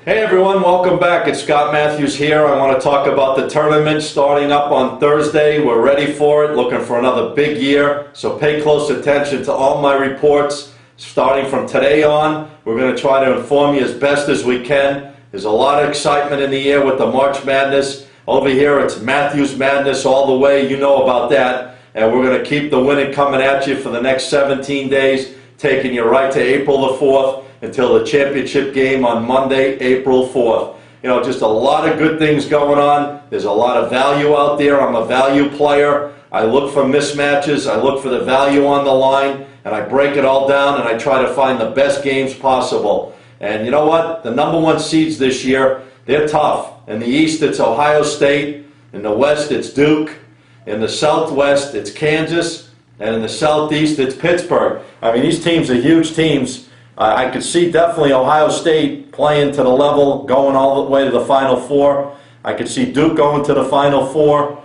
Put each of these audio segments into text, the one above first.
Hey everyone, welcome back. It's Scott Matthews here. I want to talk about the tournament starting up on Thursday. We're ready for it, looking for another big year. So pay close attention to all my reports. Starting from today on, we're going to try to inform you as best as we can. There's a lot of excitement in the air with the March Madness. Over here, it's Matthews Madness all the way. You know about that. And we're going to keep the winning coming at you for the next 17 days, taking you right to April the 4th. Until the championship game on Monday, April 4th. You know, just a lot of good things going on. There's a lot of value out there. I'm a value player. I look for mismatches. I look for the value on the line, and I break it all down, and I try to find the best games possible. And you know what? The number one seeds this year, they're tough. In the East, it's Ohio State. In the West, it's Duke. In the Southwest, it's Kansas. And in the Southeast, it's Pittsburgh. I mean, these teams are huge teams. I could see definitely Ohio State playing to the level, going all the way to the Final Four. I could see Duke going to the Final Four.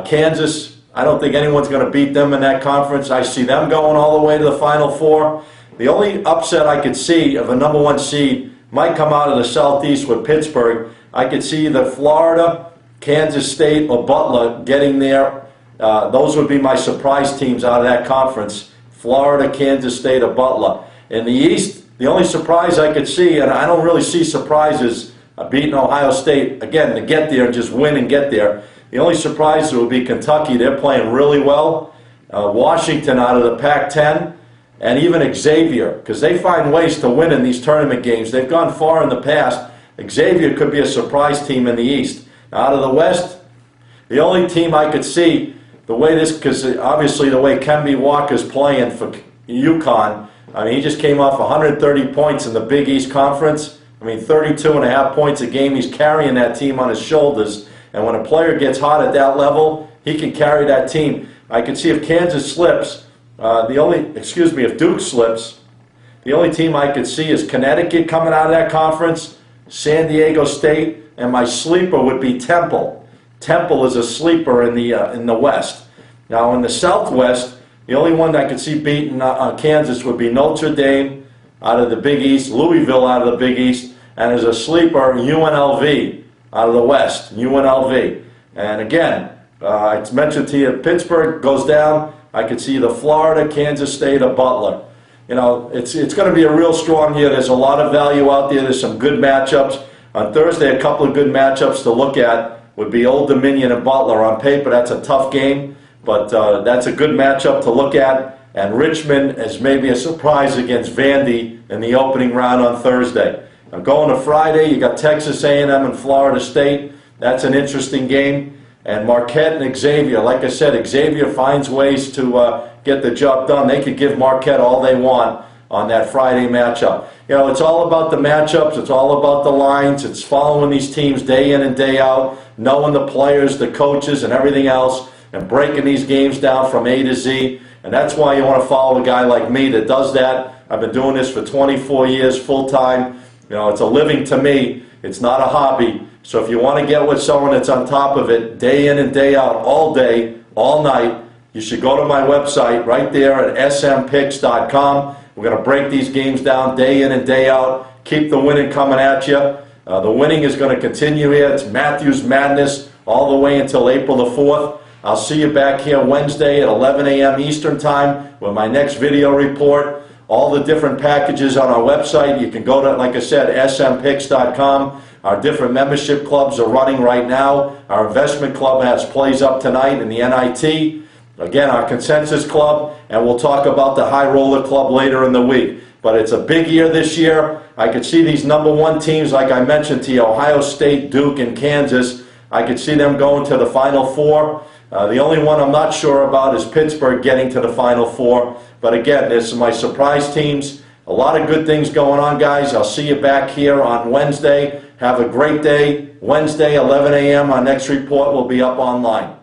Kansas, I don't think anyone's going to beat them in that conference. I see them going all the way to the Final Four. The only upset I could see of a number one seed might come out of the Southeast with Pittsburgh. I could see either Florida, Kansas State, or Butler getting there. Those would be my surprise teams out of that conference. Florida, Kansas State, or Butler. In the East, the only surprise I could see, and I don't really see surprises beating Ohio State, again, to get there and just win and get there. The only surprise would be Kentucky. They're playing really well. Washington out of the Pac-10, and even Xavier, because they find ways to win in these tournament games. They've gone far in the past. Xavier could be a surprise team in the East. Out of the West, the only team I could see, the way this, because obviously the way Kemba Walker's playing for UConn, I mean, he just came off 130 points in the Big East Conference. I mean, 32.5 points a game. He's carrying that team on his shoulders. And when a player gets hot at that level, he can carry that team. I can see if Kansas slips, if Duke slips, the only team I could see is Connecticut coming out of that conference, San Diego State, and my sleeper would be Temple. Temple is a sleeper in the West. Now, in the Southwest, the only one that I could see beating Kansas would be Notre Dame out of the Big East, Louisville out of the Big East, and as a sleeper, UNLV out of the West, UNLV. And again, I mentioned to you, Pittsburgh goes down. I could see either Florida, Kansas State, or Butler. You know, it's going to be a real strong year. There's a lot of value out there. There's some good matchups. On Thursday, a couple of good matchups to look at would be Old Dominion and Butler. On paper, that's a tough game. But that's a good matchup to look at. And Richmond is maybe a surprise against Vandy in the opening round on Thursday. Now going to Friday, you got Texas A&M and Florida State. That's an interesting game. And Marquette and Xavier. Like I said, Xavier finds ways to get the job done. They could give Marquette all they want on that Friday matchup. You know, it's all about the matchups. It's all about the lines. It's following these teams day in and day out, knowing the players, the coaches, and everything else, and breaking these games down from A to Z. And that's why you want to follow a guy like me that does that. I've been doing this for 24 years full time. You know, it's a living to me. It's not a hobby. So if you want to get with someone that's on top of it day in and day out, all day, all night, you should go to my website right there at Smpicks.com. We're going to break these games down day in and day out. Keep the winning coming at you. The winning is going to continue here. It's Matthews Madness all the way until April the 4th. I'll see you back here Wednesday at 11 a.m. Eastern Time with my next video report. All the different packages on our website. You can go to, like I said, Smpicks.com. Our different membership clubs are running right now. Our investment club has plays up tonight in the NIT. Again, our consensus club, and we'll talk about the high roller club later in the week. But it's a big year this year. I could see these number one teams, like I mentioned to you, Ohio State, Duke, and Kansas. I could see them going to the Final Four. The only one I'm not sure about is Pittsburgh getting to the Final Four. But again, there's my surprise teams. A lot of good things going on, guys. I'll see you back here on Wednesday. Have a great day. Wednesday, 11 a.m. Our next report will be up online.